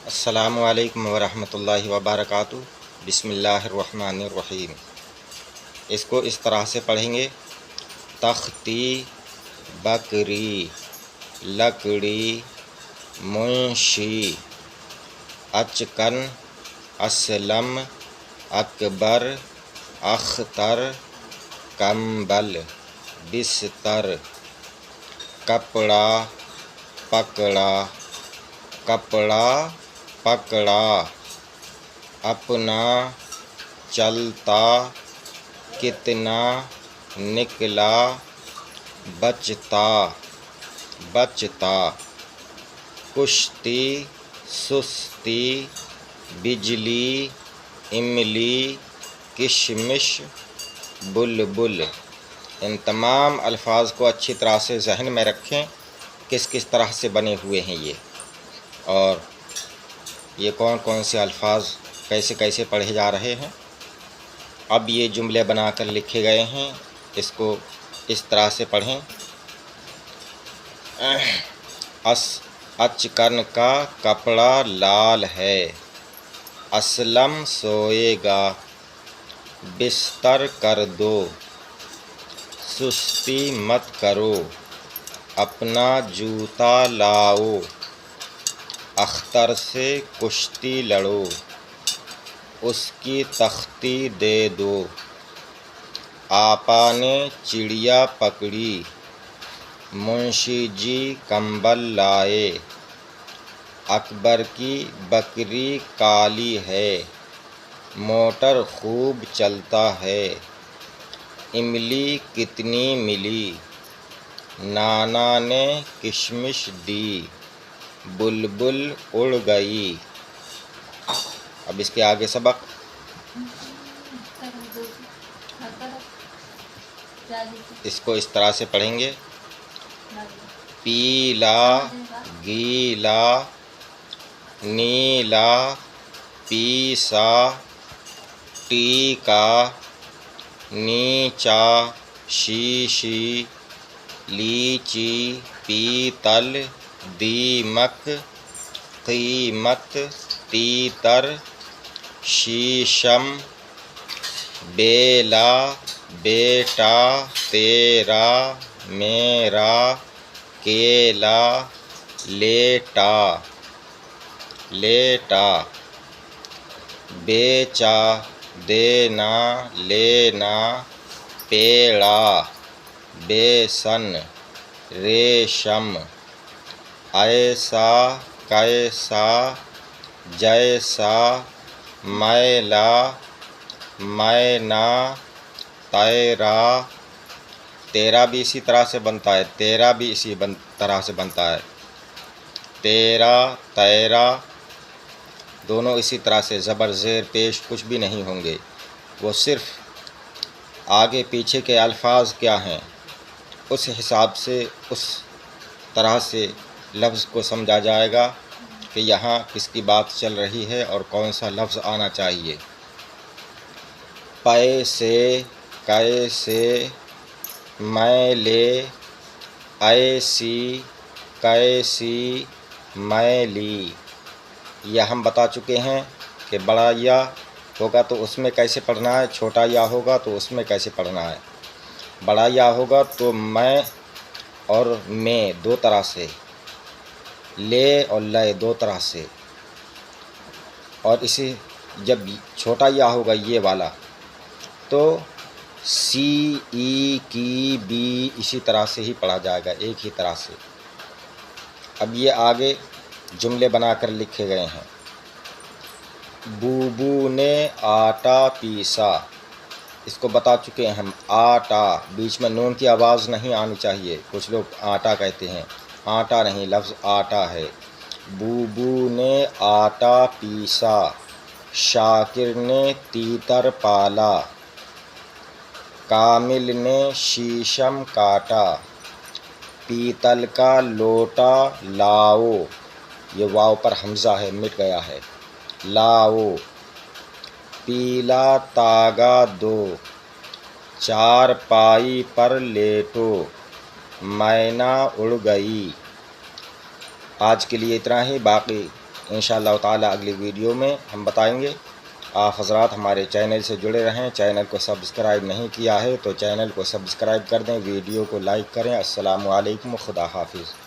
السلام علیکم ورحمۃ اللہ وبرکاتہ۔ بسم اللہ الرحمن الرحیم۔ اس کو اس طرح سے پڑھیں گے: تختی، بکری، لکڑی، منشی، اچکن، اسلم، اکبر، اختر، کمبل، بستر، کپڑا، پکڑا، کپڑا پکڑا، اپنا، چلتا، کتنا، نکلا، بچتا، بچتا، کشتی، سستی، بجلی، املی، کشمش، بلبل۔ ان تمام الفاظ کو اچھی طرح سے ذہن میں رکھیں، کس کس طرح سے بنے ہوئے ہیں یہ، اور یہ کون کون سے الفاظ کیسے کیسے پڑھے جا رہے ہیں۔ اب یہ جملے بنا کر لکھے گئے ہیں، اس کو اس طرح سے پڑھیں: اچکن کا کپڑا لال ہے، اسلم سوئے گا، بستر کر دو، سستی مت کرو، اپنا جوتا لاؤ، اختر سے کشتی لڑو، اس کی تختی دے دو، آپا نے چڑیا پکڑی، منشی جی کمبل لائے، اکبر کی بکری کالی ہے، موٹر خوب چلتا ہے، املی کتنی ملی، نانا نے کشمش دی، بلبل اڑ گئی۔ اب اس کے آگے سبق: اس کو اس طرح سے پڑھیں گے: پیلا، گیلا، نیلا، پیسا، ٹیکا، نیچا، شیشی، لیچی، پیتل، دیمک، قیمت، تیتر، شیشم، بیلا، بیٹا، تیرا، میرا، کیلا، لیٹا، لیٹا، بیچا، دینا، لینا، پیڑا، بیسن، ریشم، ایسا، کیسا، جیسا، میلا، مینا، تیرا، تیرا بھی اسی طرح سے بنتا ہے، تیرا بھی اسی طرح سے بنتا ہے، تیرا، تیرا، دونوں اسی طرح سے زبر زیر پیش کچھ بھی نہیں ہوں گے، وہ صرف آگے پیچھے کے الفاظ کیا ہیں اس حساب سے اس طرح سے لفظ کو سمجھا جائے گا کہ یہاں کس کی بات چل رہی ہے اور کون سا لفظ آنا چاہیے۔ پیسے، کیسے، میلے، ایسی، کیسی، میلی، یہ ہم بتا چکے ہیں کہ بڑا یا ہوگا تو اس میں کیسے پڑھنا ہے، چھوٹا یا ہوگا تو اس میں کیسے پڑھنا ہے۔ بڑا یا ہوگا تو میں اور میں دو طرح سے، لے اور لے دو طرح سے، اور اسی جب چھوٹا یا ہوگا یہ والا تو سی، ای، کی، بی اسی طرح سے ہی پڑھا جائے گا، ایک ہی طرح سے۔ اب یہ آگے جملے بنا کر لکھے گئے ہیں: بوبو نے آٹا پیسا، اس کو بتا چکے ہیں ہم، آٹا، بیچ میں نون کی آواز نہیں آنی چاہیے، کچھ لوگ آٹا کہتے ہیں، آٹا نہیں، لفظ آٹا ہے۔ بوبو نے آٹا پیسا، شاکر نے تیتر پالا، کامل نے شیشم کاٹا، پیتل کا لوٹا لاؤ، یہ واو پر حمزہ ہے، مٹ گیا ہے، لاؤ، پیلا تاگا دو، چار پائی پر لیٹو، مینا اڑ گئی۔ آج کے لیے اتنا ہی، باقی انشاءاللہ تعالی اگلی ویڈیو میں ہم بتائیں گے۔ آپ حضرات ہمارے چینل سے جڑے رہیں، چینل کو سبسکرائب نہیں کیا ہے تو چینل کو سبسکرائب کر دیں، ویڈیو کو لائک کریں۔ السلام علیکم، خدا حافظ۔